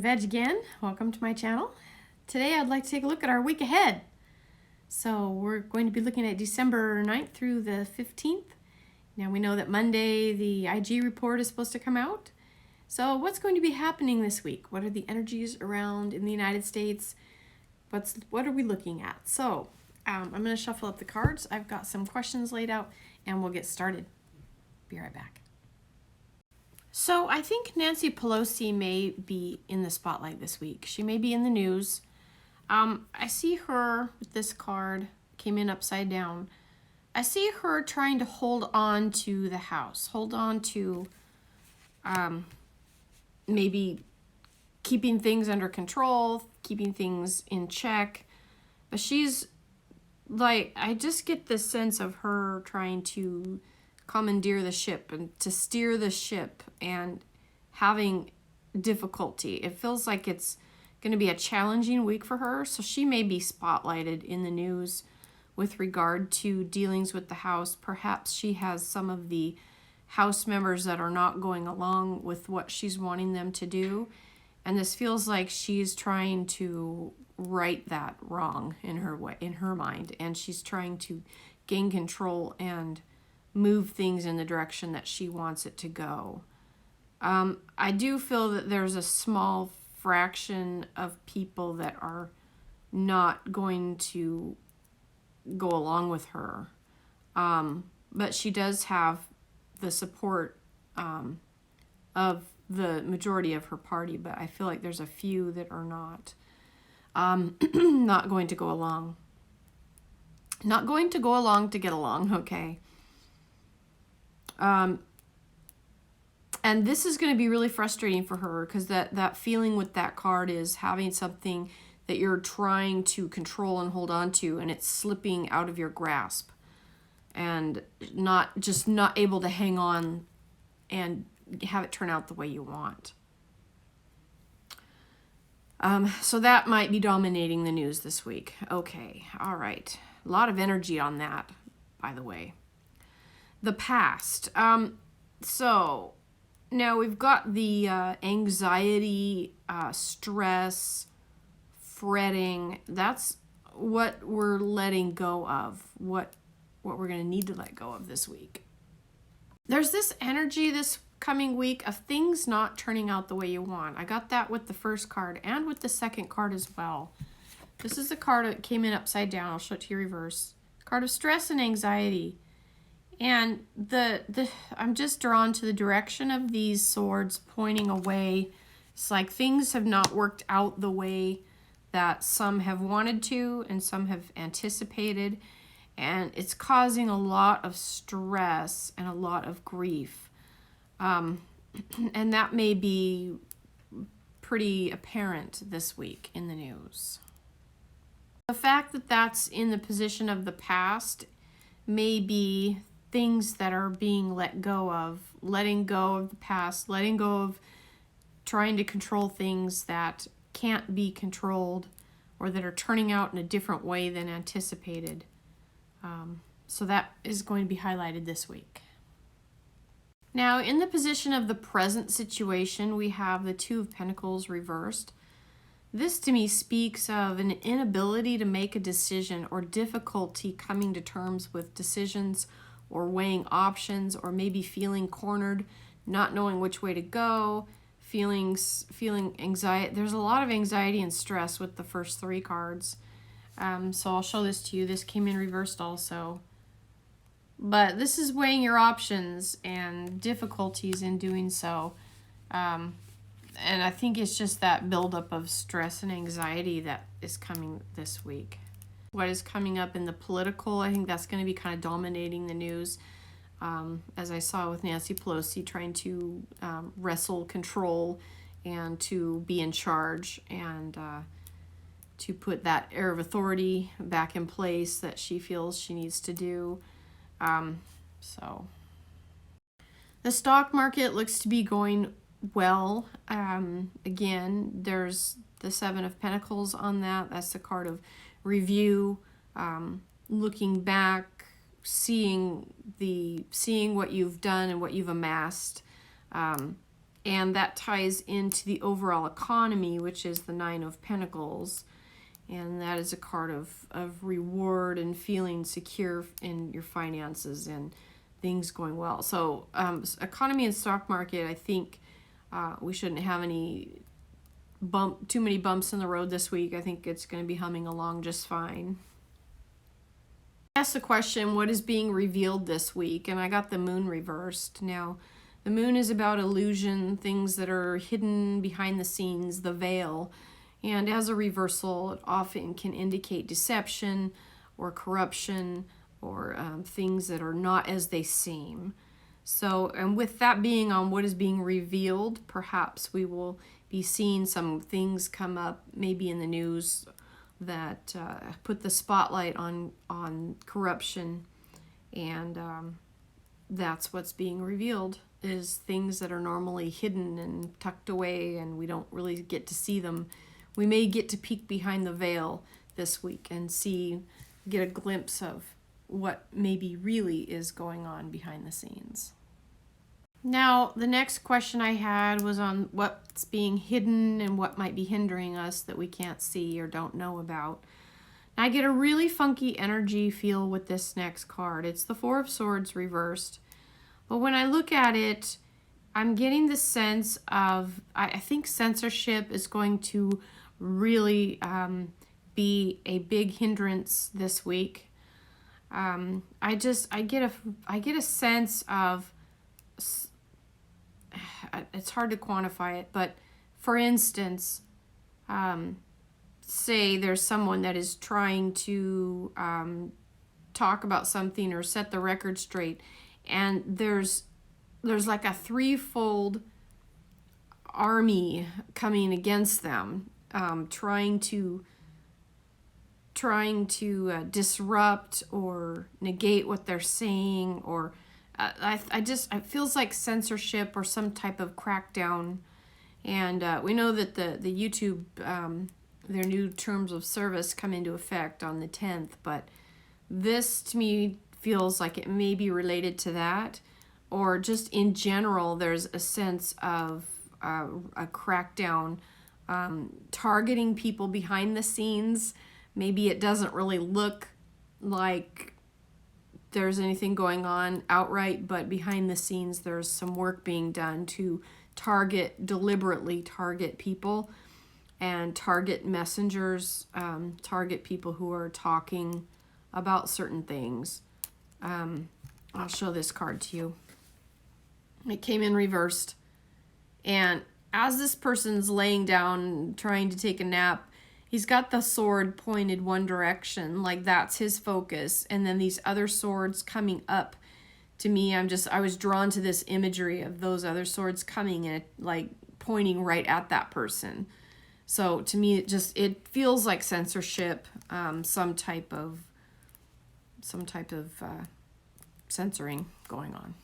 Veg again. Welcome to my channel. Today I'd like to take a look at our week ahead. So we're going to be looking at December 9th through the 15th. Now we know that Monday the IG report is supposed to come out. So what's going to be happening this week? What are the energies around in the United States? What are we looking at? So I'm going to shuffle up the cards. I've got some questions laid out and we'll get started. Be right back. So I think Nancy Pelosi may be in the spotlight this week. She may be in the news. I see her with this card, came in upside down. I see her trying to hold on to the house, hold on to maybe keeping things under control, keeping things in check. But she's like, I just get this sense of her trying to commandeer the ship and to steer the ship and having difficulty. It feels like it's going to be a challenging week for her, so she may be spotlighted in the news with regard to dealings with the House. Perhaps she has some of the House members that are not going along with what she's wanting them to do, and this feels like she's trying to right that wrong in her mind, and she's trying to gain control and move things in the direction that she wants it to go. I do feel that there's a small fraction of people that are not going to go along with her. But she does have the support of the majority of her party, but I feel like there's a few that are not not going to go along. Not going to go along to get along, okay? And this is going to be really frustrating for her because that feeling with that card is having something that you're trying to control and hold on to, and it's slipping out of your grasp and not able to hang on and have it turn out the way you want. So that might be dominating the news this week. Okay, all right. A lot of energy on that, by the way. The past. So now we've got the anxiety, stress, fretting. That's what we're letting go of, what we're going to need to let go of this week. There's this energy this coming week of things not turning out the way you want. I got that with the first card and with the second card as well. This is the card that came in upside down. I'll show it to you reverse. Card of stress and anxiety. And I'm just drawn to the direction of these swords pointing away. It's like things have not worked out the way that some have wanted to and some have anticipated. And it's causing a lot of stress and a lot of grief. And that may be pretty apparent this week in the news. The fact that that's in the position of the past may be things that are being let go of, letting go of the past, letting go of trying to control things that can't be controlled or that are turning out in a different way than anticipated. So that is going to be highlighted this week. Now, in the position of the present situation, we have the Two of Pentacles reversed. This to me speaks of an inability to make a decision or difficulty coming to terms with decisions or weighing options, or maybe feeling cornered, not knowing which way to go, feeling anxiety. There's a lot of anxiety and stress with the first three cards. So I'll show this to you. This came in reversed also. But this is weighing your options and difficulties in doing so. And I think it's just that buildup of stress and anxiety that is coming this week. What is coming up in the political, I think that's going to be kind of dominating the news. As I saw with Nancy Pelosi trying to wrestle control and to be in charge and to put that air of authority back in place that she feels she needs to do. So the stock market looks to be going well. Again, there's the Seven of Pentacles on that. That's the card of review, looking back, seeing what you've done and what you've amassed, And that ties into the overall economy, which is the Nine of Pentacles. And that is a card of reward and feeling secure in your finances and things going well. So economy and stock market, I think we shouldn't have too many bumps in the road this week. I think it's going to be humming along just fine. I asked the question, what is being revealed this week? And I got the moon reversed. Now, the moon is about illusion, things that are hidden behind the scenes, the veil. And as a reversal, it often can indicate deception or corruption or things that are not as they seem. So, and with that being on what is being revealed, perhaps we will be seeing some things come up maybe in the news that put the spotlight on corruption, and that's what's being revealed, is things that are normally hidden and tucked away and we don't really get to see them. We may get to peek behind the veil this week and get a glimpse of what maybe really is going on behind the scenes. Now, the next question I had was on what's being hidden and what might be hindering us that we can't see or don't know about. I get a really funky energy feel with this next card. It's the Four of Swords reversed. But when I look at it, I'm getting the sense of, I think censorship is going to really be a big hindrance this week. I get a sense of, it's hard to quantify it, but for instance, say there's someone that is trying to talk about something or set the record straight, and there's like a threefold army coming against them, trying to disrupt or negate what they're saying, or it feels like censorship or some type of crackdown. And we know that the YouTube, their new terms of service come into effect on the 10th, but this to me feels like it may be related to that, or just in general there's a sense of a crackdown targeting people behind the scenes. Maybe it doesn't really look like there's anything going on outright, but behind the scenes there's some work being done to deliberately target people and target messengers, target people who are talking about certain things. I'll show this card to you. It came in reversed, and as this person's laying down trying to take a nap, he's got the sword pointed one direction, like that's his focus, and then these other swords coming up. To me, I was drawn to this imagery of those other swords coming and like pointing right at that person. So to me, it feels like censorship, some type of censoring going on.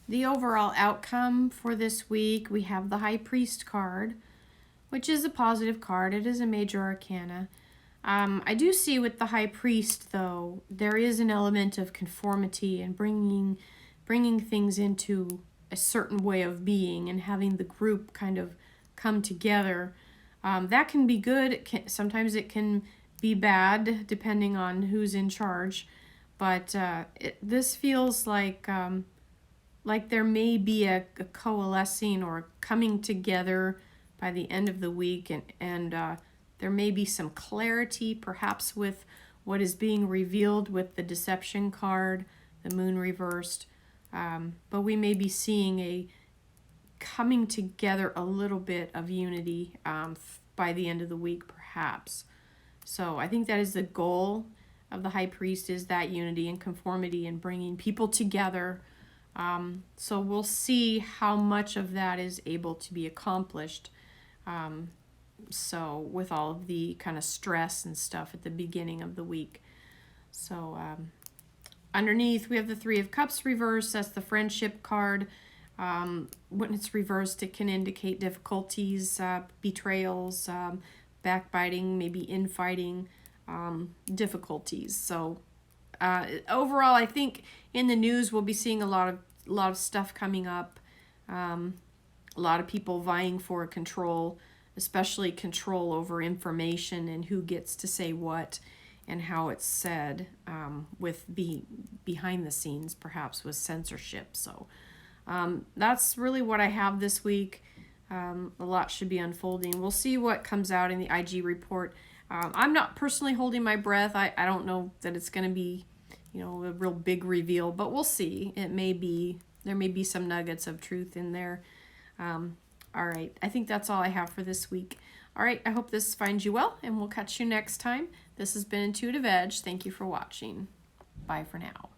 The overall outcome for this week, we have the High Priest card, which is a positive card. It is a major arcana. I do see with the High Priest, though, there is an element of conformity and bringing things into a certain way of being and having the group kind of come together. That can be good. Sometimes it can be bad, depending on who's in charge. But this feels like there may be a coalescing or coming together by the end of the week, and there may be some clarity perhaps with what is being revealed with the deception card, the moon reversed, but we may be seeing a coming together a little bit of unity by the end of the week perhaps. So I think that is the goal of the High Priest, is that unity and conformity and bringing people together. So we'll see how much of that is able to be accomplished. So with all of the kind of stress and stuff at the beginning of the week. So underneath we have the Three of Cups reversed. That's the friendship card. When it's reversed, it can indicate difficulties, betrayals, backbiting, maybe infighting, difficulties. So overall, I think in the news we'll be seeing a lot of stuff coming up. a lot of people vying for control, especially control over information and who gets to say what and how it's said, with behind the scenes, perhaps with censorship. So that's really what I have this week. A lot should be unfolding. We'll see what comes out in the IG report. I'm not personally holding my breath. I don't know that it's going to be, a real big reveal, but we'll see. There may be some nuggets of truth in there. All right. I think that's all I have for this week. All right. I hope this finds you well, and we'll catch you next time. This has been Intuitive Edge. Thank you for watching. Bye for now.